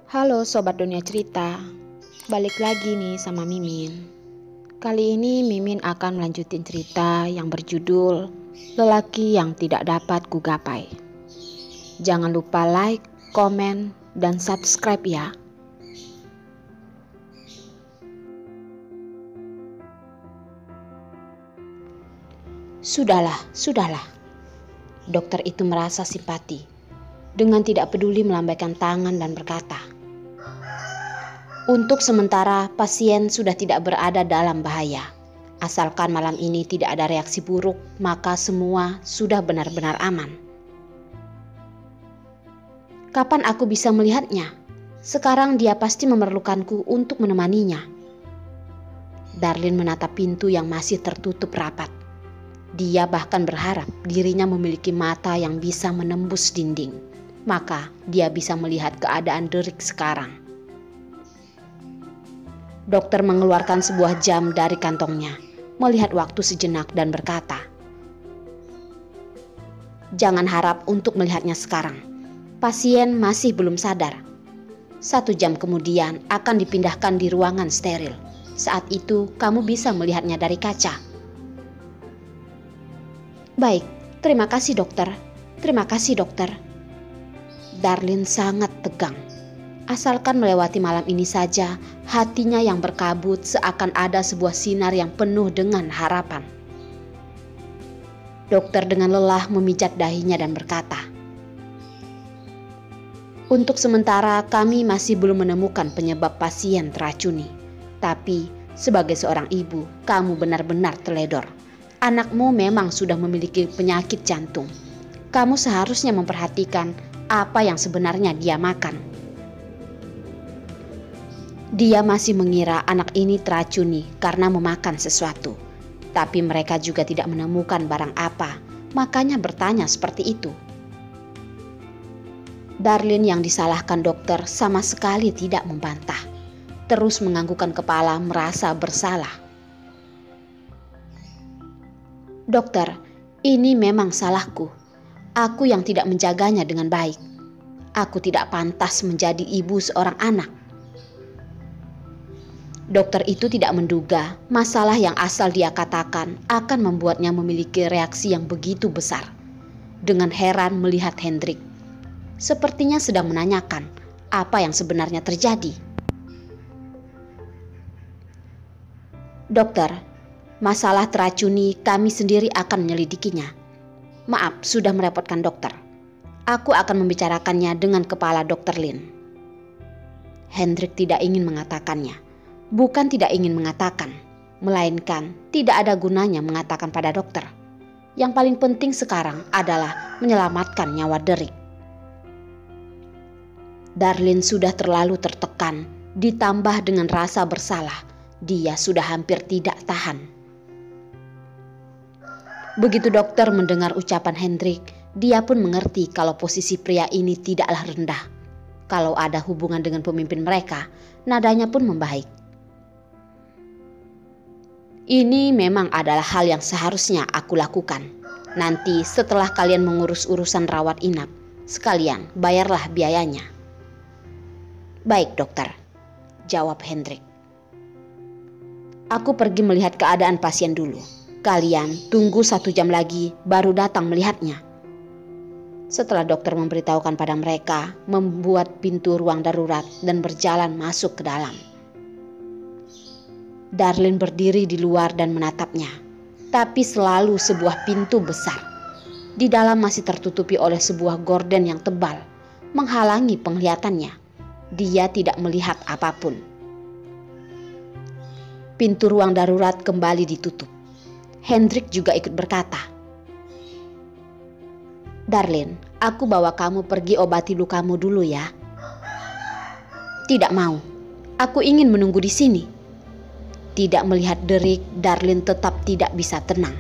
Halo Sobat Dunia Cerita, balik lagi nih sama Mimin. Kali ini Mimin akan melanjutin cerita yang berjudul Lelaki yang Tidak Dapat Kugapai. Jangan lupa like, komen, dan subscribe ya. Sudahlah. Dokter itu merasa simpati. Dengan tidak peduli melambaikan tangan dan berkata, "Untuk sementara pasien sudah tidak berada dalam bahaya. Asalkan malam ini tidak ada reaksi buruk, maka semua sudah benar-benar aman." "Kapan aku bisa melihatnya? Sekarang dia pasti memerlukanku untuk menemaninya." Darlin menatap pintu yang masih tertutup rapat. Dia bahkan berharap dirinya memiliki mata yang bisa menembus dinding. Maka dia bisa melihat keadaan Derek sekarang. Dokter mengeluarkan sebuah jam dari kantongnya, melihat waktu sejenak dan berkata, "Jangan harap untuk melihatnya sekarang. Pasien masih belum sadar. 1 jam kemudian akan dipindahkan di ruangan steril. Saat itu kamu bisa melihatnya dari kaca." "Baik, terima kasih dokter. Terima kasih dokter." Darlin sangat tegang. Asalkan melewati malam ini saja, hatinya yang berkabut seakan ada sebuah sinar yang penuh dengan harapan. Dokter dengan lelah memijat dahinya dan berkata, "Untuk sementara kami masih belum menemukan penyebab pasien teracuni. Tapi sebagai seorang ibu, kamu benar-benar teledor. Anakmu memang sudah memiliki penyakit jantung. Kamu seharusnya memperhatikan apa yang sebenarnya dia makan." Dia masih mengira anak ini teracuni karena memakan sesuatu. Tapi mereka juga tidak menemukan barang apa, makanya bertanya seperti itu. Darlin yang disalahkan dokter sama sekali tidak membantah. Terus menganggukkan kepala merasa bersalah. "Dokter, ini memang salahku. Aku yang tidak menjaganya dengan baik. Aku tidak pantas menjadi ibu seorang anak." Dokter itu tidak menduga masalah yang asal dia katakan akan membuatnya memiliki reaksi yang begitu besar. Dengan heran melihat Hendrik. Sepertinya sedang menanyakan apa yang sebenarnya terjadi. "Dokter, masalah teracuni kami sendiri akan menyelidikinya. Maaf sudah merepotkan dokter. Aku akan membicarakannya dengan kepala Dr. Lin." Hendrik tidak ingin mengatakannya. Bukan tidak ingin mengatakan, melainkan tidak ada gunanya mengatakan pada dokter. Yang paling penting sekarang adalah menyelamatkan nyawa Derek. Darlin sudah terlalu tertekan, ditambah dengan rasa bersalah. Dia sudah hampir tidak tahan. Begitu dokter mendengar ucapan Hendrik, dia pun mengerti kalau posisi pria ini tidaklah rendah. Kalau ada hubungan dengan pemimpin mereka, nadanya pun membaik. "Ini memang adalah hal yang seharusnya aku lakukan. Nanti setelah kalian mengurus urusan rawat inap, sekalian bayarlah biayanya." "Baik dokter," jawab Hendrik. "Aku pergi melihat keadaan pasien dulu. Kalian tunggu 1 jam lagi baru datang melihatnya." Setelah dokter memberitahukan pada mereka, membuat pintu ruang darurat dan berjalan masuk ke dalam. Darlin berdiri di luar dan menatapnya. Tapi selalu sebuah pintu besar. Di dalam masih tertutupi oleh sebuah gorden yang tebal, menghalangi penglihatannya. Dia tidak melihat apapun. Pintu ruang darurat kembali ditutup. Hendrik juga ikut berkata, "Darlin, aku bawa kamu pergi obati lukamu dulu ya." "Tidak mau. Aku ingin menunggu di sini." Tidak melihat Derek, Darlin tetap tidak bisa tenang.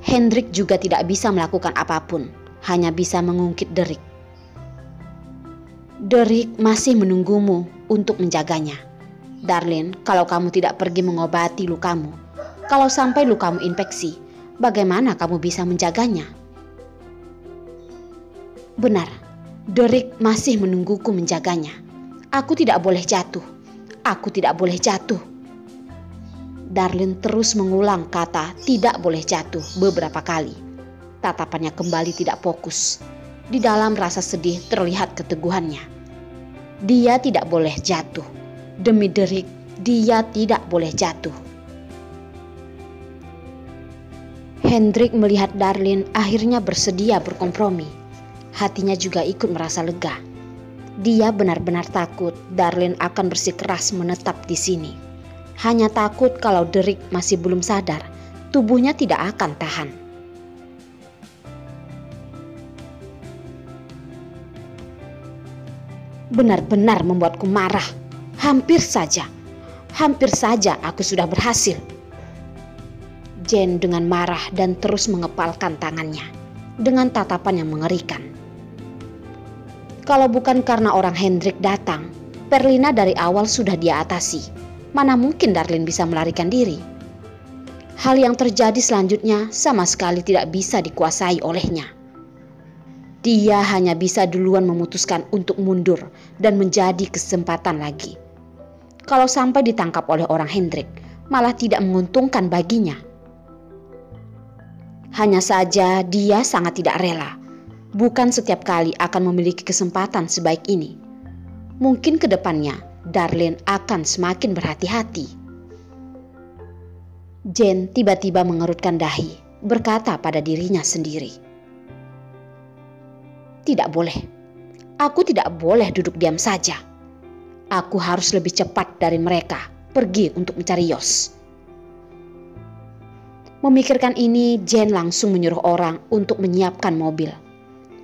Hendrik juga tidak bisa melakukan apapun, hanya bisa mengungkit Derek. "Derek masih menunggumu untuk menjaganya. Darlin, kalau kamu tidak pergi mengobati lukamu, kalau sampai lukamu infeksi, bagaimana kamu bisa menjaganya?" "Benar, Derek masih menungguku menjaganya. Aku tidak boleh jatuh. Aku tidak boleh jatuh. Darlene terus mengulang kata tidak boleh jatuh beberapa kali. Tatapannya kembali tidak fokus. Di dalam rasa sedih terlihat keteguhannya. Dia tidak boleh jatuh. Demi Derek, dia tidak boleh jatuh. Hendrik melihat Darlene akhirnya bersedia berkompromi. Hatinya juga ikut merasa lega. Dia benar-benar takut Darlene akan bersikeras menetap di sini. Hanya takut kalau Derek masih belum sadar, tubuhnya tidak akan tahan. Benar-benar membuatku marah. Hampir saja aku sudah berhasil. Jane dengan marah dan terus mengepalkan tangannya dengan tatapan yang mengerikan. Kalau bukan karena orang Hendrik datang, Perlina dari awal sudah dia atasi. Mana mungkin Darlene bisa melarikan diri? Hal yang terjadi selanjutnya sama sekali tidak bisa dikuasai olehnya. Dia hanya bisa duluan memutuskan untuk mundur dan menjadi kesempatan lagi. Kalau sampai ditangkap oleh orang Hendrik, malah tidak menguntungkan baginya. Hanya saja dia sangat tidak rela. Bukan setiap kali akan memiliki kesempatan sebaik ini. Mungkin ke depannya Darlene akan semakin berhati-hati. Jane tiba-tiba mengerutkan dahi, berkata pada dirinya sendiri, "Tidak boleh. Aku tidak boleh duduk diam saja. Aku harus lebih cepat dari mereka pergi untuk mencari Yos." Memikirkan ini, Jane langsung menyuruh orang untuk menyiapkan mobil.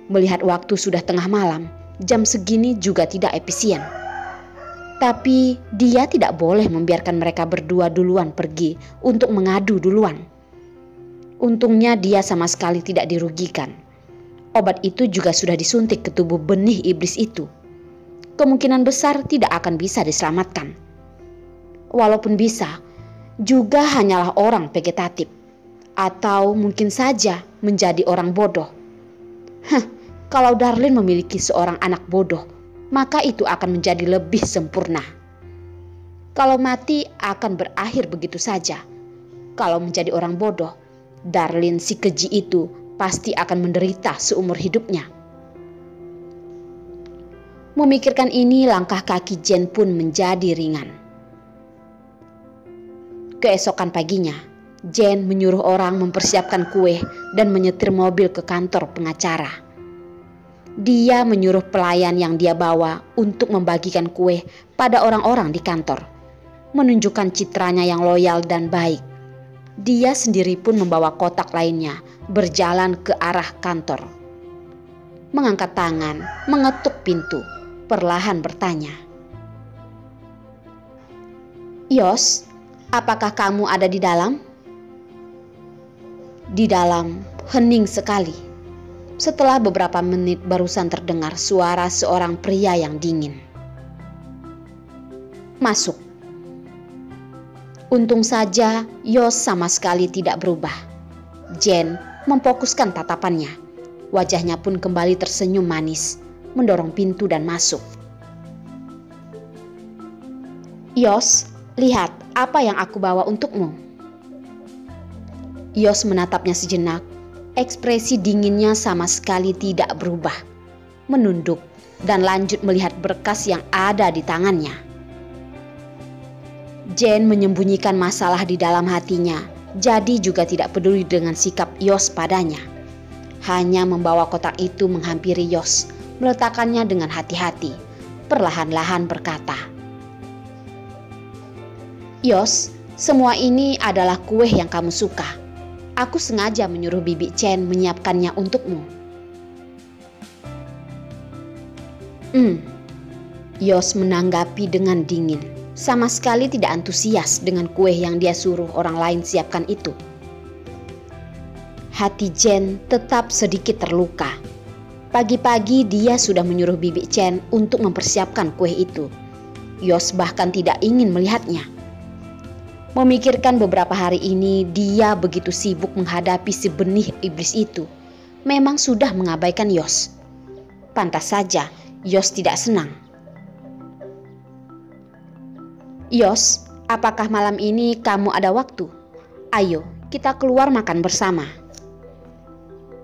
Melihat waktu sudah tengah malam, jam segini juga tidak efisien. Tapi dia tidak boleh membiarkan mereka berdua duluan pergi untuk mengadu duluan. Untungnya dia sama sekali tidak dirugikan. Obat itu juga sudah disuntik ke tubuh benih iblis itu. Kemungkinan besar tidak akan bisa diselamatkan. Walaupun bisa, juga hanyalah orang vegetatif. Atau mungkin saja menjadi orang bodoh. Kalau Darlene memiliki seorang anak bodoh, maka itu akan menjadi lebih sempurna. Kalau mati akan berakhir begitu saja. Kalau menjadi orang bodoh, Darlene si keji itu pasti akan menderita seumur hidupnya. Memikirkan ini, langkah kaki Jane pun menjadi ringan. Keesokan paginya, Jane menyuruh orang mempersiapkan kue dan menyetir mobil ke kantor pengacara. Dia menyuruh pelayan yang dia bawa untuk membagikan kue pada orang-orang di kantor, menunjukkan citranya yang loyal dan baik. Dia sendiri pun membawa kotak lainnya, berjalan ke arah kantor. Mengangkat tangan, mengetuk pintu, perlahan bertanya, "Yos, apakah kamu ada di dalam?" Di dalam hening sekali. Setelah beberapa menit barusan terdengar suara seorang pria yang dingin. "Masuk." Untung saja Yos sama sekali tidak berubah. Jane memfokuskan tatapannya. Wajahnya pun kembali tersenyum manis, mendorong pintu dan masuk. "Yos, lihat apa yang aku bawa untukmu." Yos menatapnya sejenak. Ekspresi dinginnya sama sekali tidak berubah. Menunduk dan lanjut melihat berkas yang ada di tangannya. Jane menyembunyikan masalah di dalam hatinya, jadi juga tidak peduli dengan sikap Yos padanya. Hanya membawa kotak itu menghampiri Yos, meletakkannya dengan hati-hati, perlahan-lahan berkata, "Yos, semua ini adalah kue yang kamu suka. Aku sengaja menyuruh Bibi Chen menyiapkannya untukmu." Yos menanggapi dengan dingin. Sama sekali tidak antusias dengan kue yang dia suruh orang lain siapkan itu. Hati Jane tetap sedikit terluka. Pagi-pagi dia sudah menyuruh Bibi Chen untuk mempersiapkan kue itu. Yos bahkan tidak ingin melihatnya. Memikirkan beberapa hari ini dia begitu sibuk menghadapi si benih iblis itu. Memang sudah mengabaikan Yos. Pantas saja Yos tidak senang. "Yos, apakah malam ini kamu ada waktu? Ayo, kita keluar makan bersama,"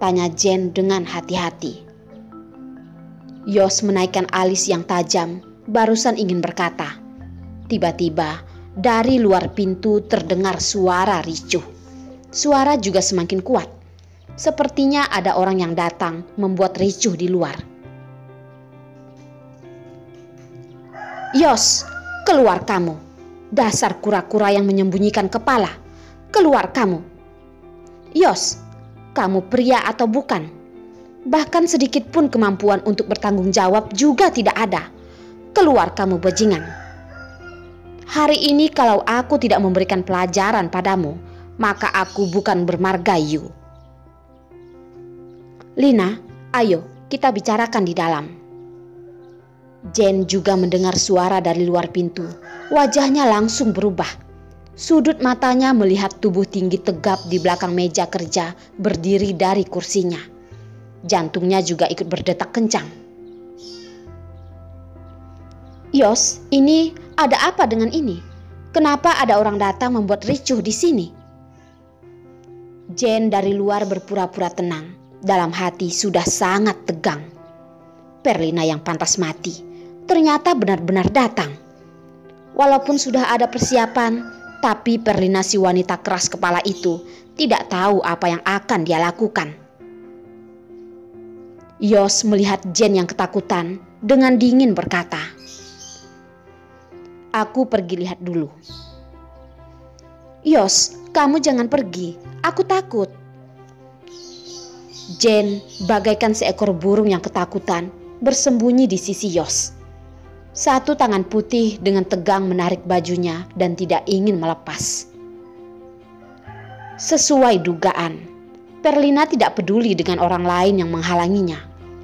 tanya Jane dengan hati-hati. Yos menaikkan alis yang tajam, barusan ingin berkata. Tiba-tiba, dari luar pintu terdengar suara ricuh. Suara juga semakin kuat. Sepertinya ada orang yang datang membuat ricuh di luar. "Yos, keluar kamu. Dasar kura-kura yang menyembunyikan kepala. Keluar kamu. Yos, kamu pria atau bukan? Bahkan sedikit pun kemampuan untuk bertanggung jawab juga tidak ada. Keluar kamu bajingan. Hari ini kalau aku tidak memberikan pelajaran padamu, maka aku bukan bermargayu." "Lina, ayo kita bicarakan di dalam." Jane juga mendengar suara dari luar pintu. Wajahnya langsung berubah. Sudut matanya melihat tubuh tinggi tegap di belakang meja kerja berdiri dari kursinya. Jantungnya juga ikut berdetak kencang. "Yos, ini ada apa dengan ini? Kenapa ada orang datang membuat ricuh di sini?" Jane dari luar berpura-pura tenang. Dalam hati sudah sangat tegang. Perlina yang pantas mati ternyata benar-benar datang. Walaupun sudah ada persiapan, tapi Perlina si wanita keras kepala itu tidak tahu apa yang akan dia lakukan. Yos melihat Jane yang ketakutan, dengan dingin berkata, "Aku pergi lihat dulu." "Yos, kamu jangan pergi. Aku takut." Jane bagaikan seekor burung yang ketakutan bersembunyi di sisi Yos. Satu tangan putih dengan tegang menarik bajunya dan tidak ingin melepas. Sesuai dugaan, Perlina tidak peduli dengan orang lain yang menghalanginya.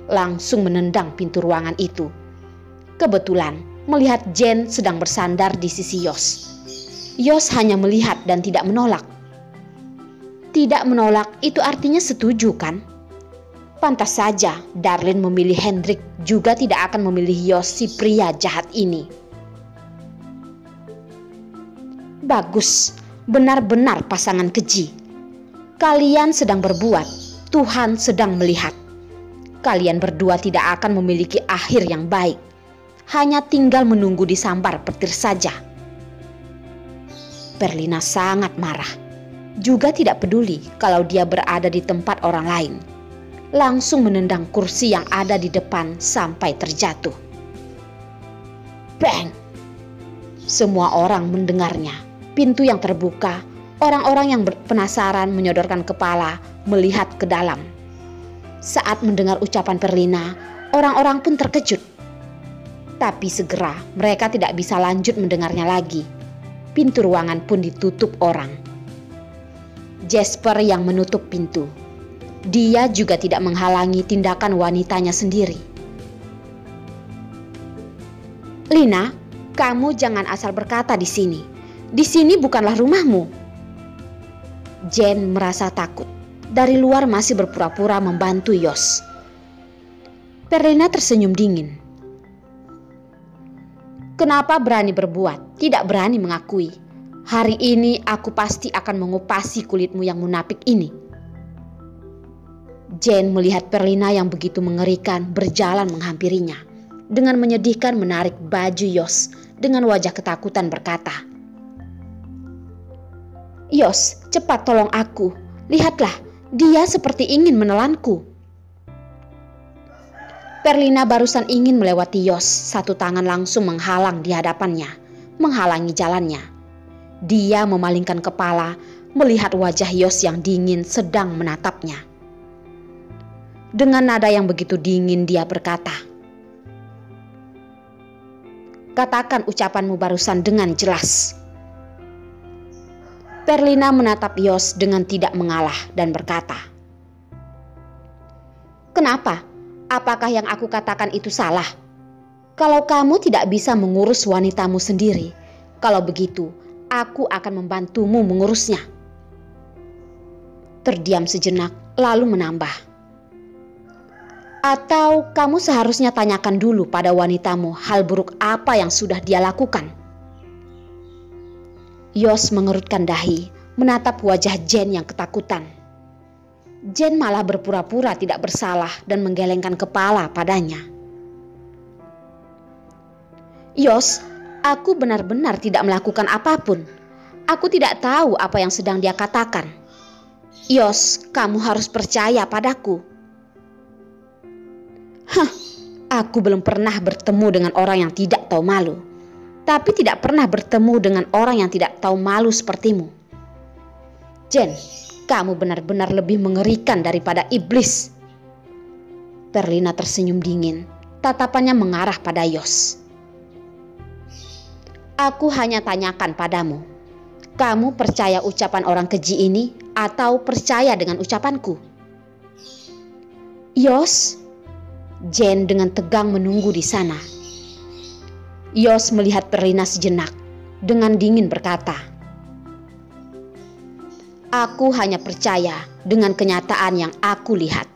Langsung menendang pintu ruangan itu. Kebetulan melihat Jane sedang bersandar di sisi Yos. Yos hanya melihat dan tidak menolak. Tidak menolak itu artinya setuju kan? Pantas saja Darlin memilih Hendrik juga tidak akan memilih Yos si pria jahat ini. Bagus, benar-benar pasangan keji. Kalian sedang berbuat, Tuhan sedang melihat. Kalian berdua tidak akan memiliki akhir yang baik. Hanya tinggal menunggu disambar petir saja. Perlina sangat marah. Juga tidak peduli kalau dia berada di tempat orang lain. Langsung menendang kursi yang ada di depan sampai terjatuh. Bang! Semua orang mendengarnya. Pintu yang terbuka, orang-orang yang penasaran menyodorkan kepala melihat ke dalam. Saat mendengar ucapan Perlina, orang-orang pun terkejut. Tapi segera mereka tidak bisa lanjut mendengarnya lagi. Pintu ruangan pun ditutup orang. Jasper yang menutup pintu. Dia juga tidak menghalangi tindakan wanitanya sendiri. "Lina, kamu jangan asal berkata di sini. Di sini bukanlah rumahmu." Jane merasa takut. Dari luar masih berpura-pura membantu Yos. Perlina tersenyum dingin. "Kenapa berani berbuat, tidak berani mengakui? Hari ini aku pasti akan mengupasi kulitmu yang munafik ini." Jane melihat Perlina yang begitu mengerikan berjalan menghampirinya. Dengan menyedihkan menarik baju Yos dengan wajah ketakutan berkata, "Yos, cepat tolong aku. Lihatlah, dia seperti ingin menelanku." Perlina barusan ingin melewati Yos, satu tangan langsung menghalang di hadapannya, menghalangi jalannya. Dia memalingkan kepala, melihat wajah Yos yang dingin sedang menatapnya. Dengan nada yang begitu dingin dia berkata, "Katakan ucapanmu barusan dengan jelas." Perlina menatap Yos dengan tidak mengalah dan berkata, "Kenapa? Apakah yang aku katakan itu salah? Kalau kamu tidak bisa mengurus wanitamu sendiri, kalau begitu aku akan membantumu mengurusnya." Terdiam sejenak lalu menambah, Atau kamu seharusnya tanyakan dulu pada wanitamu hal buruk apa yang sudah dia lakukan? Yos mengerutkan dahi, menatap wajah Jane yang ketakutan. Jane malah berpura-pura tidak bersalah dan menggelengkan kepala padanya. Yos, aku benar-benar tidak melakukan apapun. Aku tidak tahu apa yang sedang dia katakan. Yos, kamu harus percaya padaku. Aku belum pernah bertemu dengan orang yang tidak tahu malu. Tapi tidak pernah bertemu dengan orang yang tidak tahu malu sepertimu. Jane, kamu benar-benar lebih mengerikan daripada iblis. Perlina tersenyum dingin, tatapannya mengarah pada Yos. Aku hanya tanyakan padamu, kamu percaya ucapan orang keji ini atau percaya dengan ucapanku? Yos, Jane dengan tegang menunggu di sana. Yos melihat Perlina sejenak, dengan dingin berkata, aku hanya percaya dengan kenyataan yang aku lihat.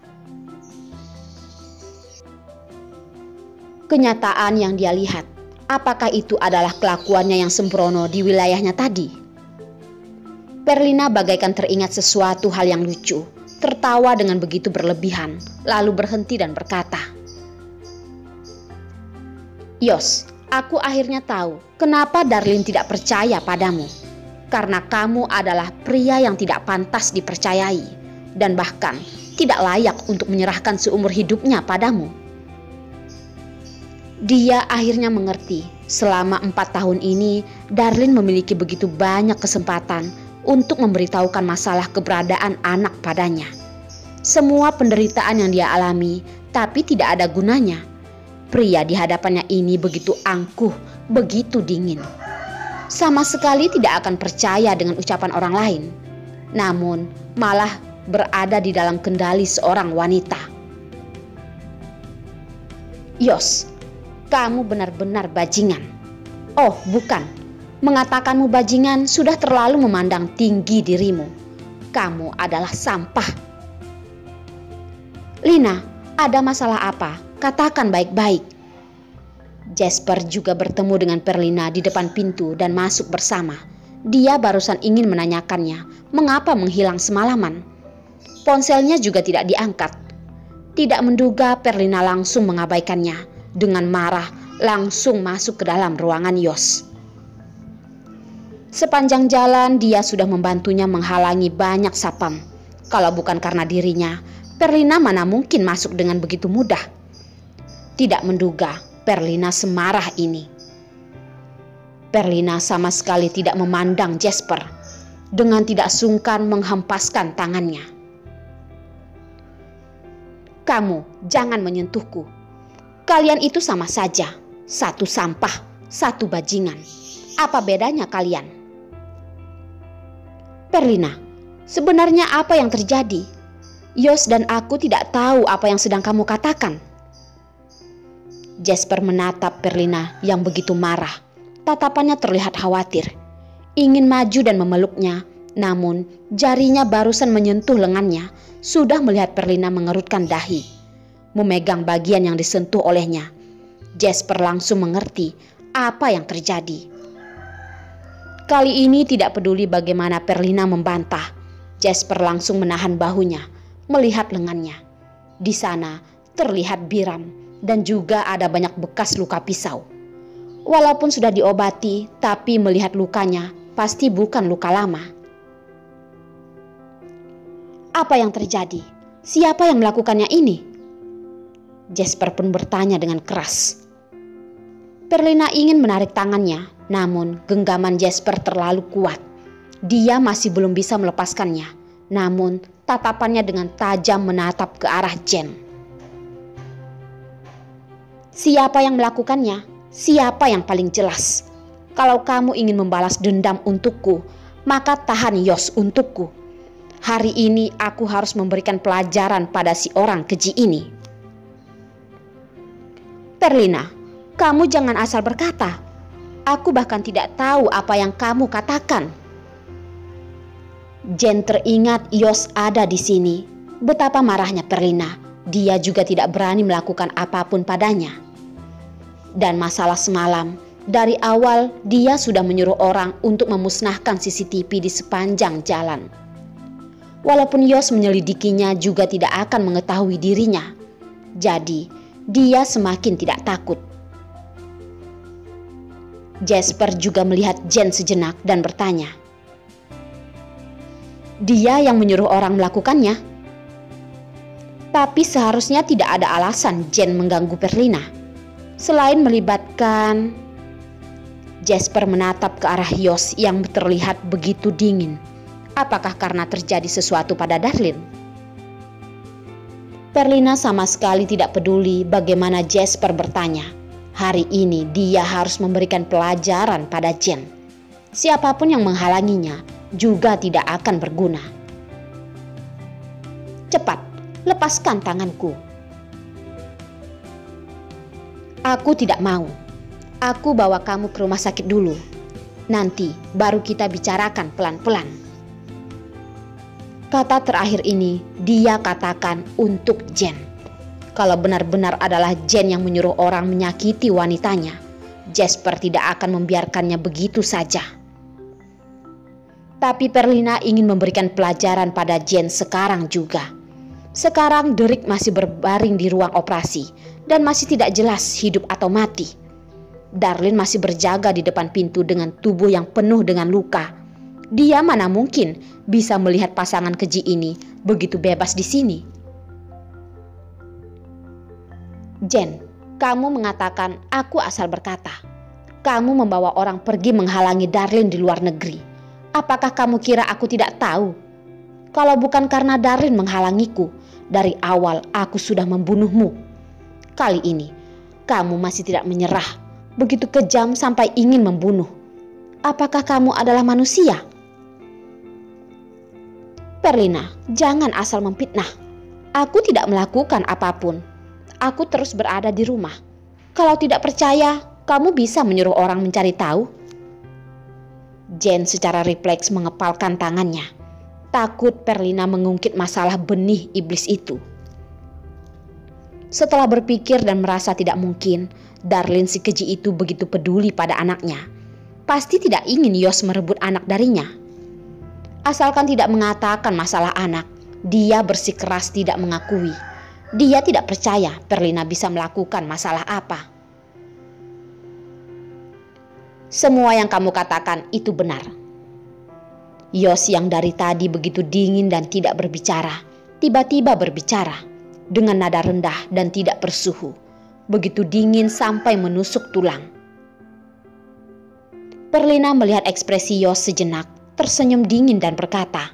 Kenyataan yang dia lihat, apakah itu adalah kelakuannya yang sembrono di wilayahnya tadi? Perlina bagaikan teringat sesuatu hal yang lucu, tertawa dengan begitu berlebihan, lalu berhenti dan berkata, Yos, aku akhirnya tahu kenapa Darlene tidak percaya padamu. Karena kamu adalah pria yang tidak pantas dipercayai, dan bahkan tidak layak untuk menyerahkan seumur hidupnya padamu. Dia akhirnya mengerti, selama 4 tahun ini, Darlene memiliki begitu banyak kesempatan untuk memberitahukan masalah keberadaan anak padanya. Semua penderitaan yang dia alami, tapi tidak ada gunanya. Pria di hadapannya ini begitu angkuh, begitu dingin. Sama sekali tidak akan percaya dengan ucapan orang lain. Namun, malah berada di dalam kendali seorang wanita. Yos, kamu benar-benar bajingan. Oh, bukan. Mengatakanmu bajingan sudah terlalu memandang tinggi dirimu. Kamu adalah sampah. Lina, ada masalah apa? Katakan baik-baik. Jasper juga bertemu dengan Perlina di depan pintu dan masuk bersama. Dia barusan ingin menanyakannya mengapa menghilang semalaman. Ponselnya juga tidak diangkat. Tidak menduga Perlina langsung mengabaikannya. Dengan marah langsung masuk ke dalam ruangan Yos. Sepanjang jalan dia sudah membantunya menghalangi banyak sapam. Kalau bukan karena dirinya, Perlina mana mungkin masuk dengan begitu mudah. Tidak menduga Perlina semarah ini. Perlina sama sekali tidak memandang Jasper. Dengan tidak sungkan menghempaskan tangannya. Kamu jangan menyentuhku. Kalian itu sama saja. Satu sampah, satu bajingan. Apa bedanya kalian? Perlina, sebenarnya apa yang terjadi? Yos dan aku tidak tahu apa yang sedang kamu katakan. Jasper menatap Perlina yang begitu marah. Tatapannya terlihat khawatir. Ingin maju dan memeluknya, namun jarinya barusan menyentuh lengannya, sudah melihat Perlina mengerutkan dahi, memegang bagian yang disentuh olehnya. Jasper langsung mengerti apa yang terjadi. Kali ini tidak peduli bagaimana Perlina membantah, Jasper langsung menahan bahunya, melihat lengannya. Di sana terlihat biram dan juga ada banyak bekas luka pisau. Walaupun sudah diobati, tapi melihat lukanya pasti bukan luka lama. Apa yang terjadi? Siapa yang melakukannya ini? Jasper pun bertanya dengan keras. Perlina ingin menarik tangannya, namun genggaman Jasper terlalu kuat. Dia masih belum bisa melepaskannya, namun tatapannya dengan tajam menatap ke arah Jane. Siapa yang melakukannya? Siapa yang paling jelas? Kalau kamu ingin membalas dendam untukku, maka tahan Yos untukku. Hari ini aku harus memberikan pelajaran pada si orang keji ini. Perlina, kamu jangan asal berkata. Aku bahkan tidak tahu apa yang kamu katakan. Jane teringat Yos ada di sini. Betapa marahnya Perlina dia juga tidak berani melakukan apapun padanya. Dan masalah semalam, dari awal dia sudah menyuruh orang untuk memusnahkan CCTV di sepanjang jalan. Walaupun Yos menyelidikinya juga tidak akan mengetahui dirinya. Jadi, dia semakin tidak takut. Jasper juga melihat Jen sejenak dan bertanya, "Dia yang menyuruh orang melakukannya?" Tapi seharusnya tidak ada alasan Jen mengganggu Perlina. Selain melibatkan... Jasper menatap ke arah Yos yang terlihat begitu dingin. Apakah karena terjadi sesuatu pada Darlin? Perlina sama sekali tidak peduli bagaimana Jasper bertanya. Hari ini dia harus memberikan pelajaran pada Jen. Siapapun yang menghalanginya juga tidak akan berguna. "Cepat, lepaskan tanganku." "Aku tidak mau. Aku bawa kamu ke rumah sakit dulu. Nanti baru kita bicarakan pelan-pelan." Kata terakhir ini dia katakan untuk Jen. Kalau benar-benar adalah Jen yang menyuruh orang menyakiti wanitanya, Jasper tidak akan membiarkannya begitu saja. Tapi Perlina ingin memberikan pelajaran pada Jen sekarang juga. Sekarang Derek masih berbaring di ruang operasi dan masih tidak jelas hidup atau mati. Darlin masih berjaga di depan pintu dengan tubuh yang penuh dengan luka. Dia mana mungkin bisa melihat pasangan keji ini begitu bebas di sini. "Jen, kamu mengatakan aku asal berkata. Kamu membawa orang pergi menghalangi Darlin di luar negeri. Apakah kamu kira aku tidak tahu? Kalau bukan karena Darlin menghalangiku, dari awal aku sudah membunuhmu. Kali ini kamu masih tidak menyerah, begitu kejam sampai ingin membunuh. Apakah kamu adalah manusia?" "Perlina, jangan asal memfitnah. Aku tidak melakukan apapun. Aku terus berada di rumah. Kalau tidak percaya, kamu bisa menyuruh orang mencari tahu." Jen secara refleks mengepalkan tangannya. Takut Perlina mengungkit masalah benih iblis itu. Setelah berpikir dan merasa tidak mungkin Darlin si keji itu begitu peduli pada anaknya, pasti tidak ingin Yos merebut anak darinya. Asalkan tidak mengatakan masalah anak, dia bersikeras tidak mengakui. Dia tidak percaya Perlina bisa melakukan masalah apa. "Semua yang kamu katakan itu benar." Yos yang dari tadi begitu dingin dan tidak berbicara, tiba-tiba berbicara dengan nada rendah dan tidak bersuhu, begitu dingin sampai menusuk tulang. Perlina melihat ekspresi Yos sejenak, tersenyum dingin dan berkata,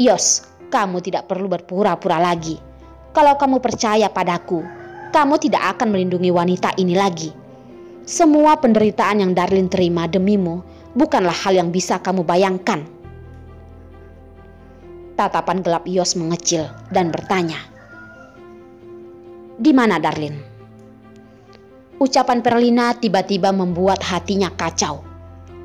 "Yos, kamu tidak perlu berpura-pura lagi. Kalau kamu percaya padaku, kamu tidak akan melindungi wanita ini lagi. Semua penderitaan yang Darlin terima demimu bukanlah hal yang bisa kamu bayangkan." Tatapan gelap Yos mengecil dan bertanya, "Di mana Darlin?" Ucapan Perlina tiba-tiba membuat hatinya kacau.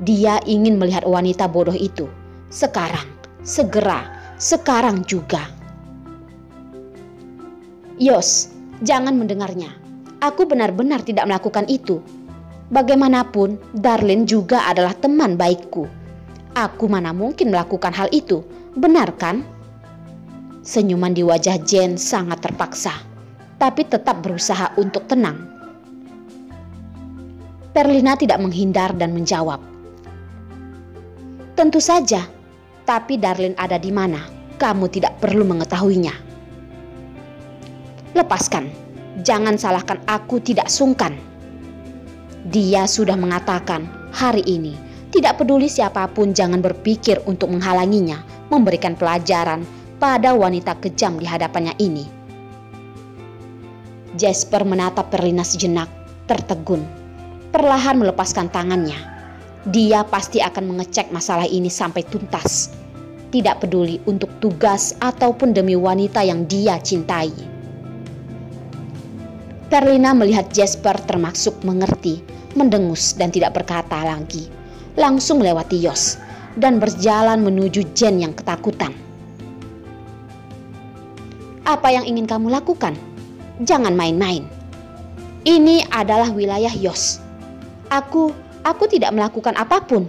Dia ingin melihat wanita bodoh itu. Sekarang, segera, sekarang juga. "Yos, jangan mendengarnya. Aku benar-benar tidak melakukan itu. Bagaimanapun, Darlin juga adalah teman baikku. Aku mana mungkin melakukan hal itu, benar kan?" Senyuman di wajah Jen sangat terpaksa, tapi tetap berusaha untuk tenang. Perlina tidak menghindar dan menjawab, "Tentu saja, tapi Darlin ada di mana? Kamu tidak perlu mengetahuinya." "Lepaskan, jangan salahkan aku tidak sungkan." Dia sudah mengatakan hari ini, tidak peduli siapapun jangan berpikir untuk menghalanginya memberikan pelajaran pada wanita kejam di hadapannya ini. Jasper menatap Perlina sejenak, tertegun, perlahan melepaskan tangannya. Dia pasti akan mengecek masalah ini sampai tuntas. Tidak peduli untuk tugas ataupun demi wanita yang dia cintai. Perlina melihat Jasper termasuk mengerti, mendengus dan tidak berkata lagi. Langsung melewati Yos dan berjalan menuju Jen yang ketakutan. Apa yang ingin kamu lakukan? Jangan main-main. Ini adalah wilayah Yos. Aku tidak melakukan apapun.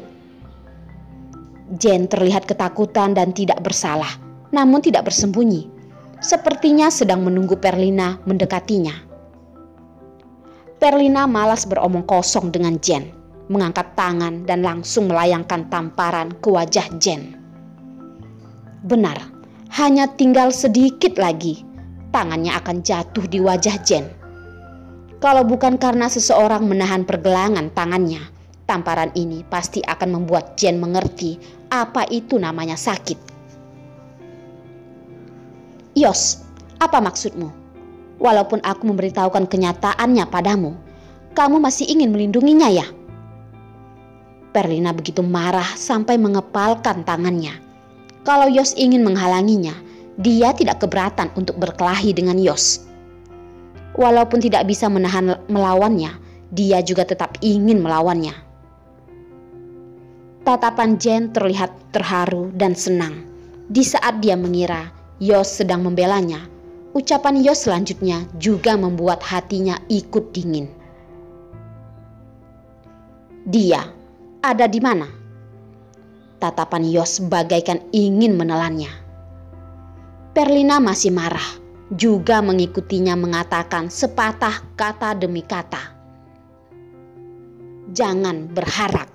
Jane terlihat ketakutan dan tidak bersalah, namun tidak bersembunyi. Sepertinya sedang menunggu Perlina mendekatinya. Perlina malas beromong kosong dengan Jane, mengangkat tangan dan langsung melayangkan tamparan ke wajah Jane. Benar, hanya tinggal sedikit lagi, tangannya akan jatuh di wajah Jane. Kalau bukan karena seseorang menahan pergelangan tangannya, tamparan ini pasti akan membuat Jane mengerti apa itu namanya sakit. Yos, apa maksudmu? Walaupun aku memberitahukan kenyataannya padamu, kamu masih ingin melindunginya ya? Perlina begitu marah sampai mengepalkan tangannya. Kalau Yos ingin menghalanginya, dia tidak keberatan untuk berkelahi dengan Yos. Walaupun tidak bisa menahan melawannya, dia juga tetap ingin melawannya. Tatapan Jane terlihat terharu dan senang. Di saat dia mengira Yos sedang membelanya, ucapan Yos selanjutnya juga membuat hatinya ikut dingin. Dia ada di mana? Tatapan Yos bagaikan ingin menelannya. Perlina masih marah, juga mengikutinya mengatakan sepatah kata demi kata. Jangan berharap.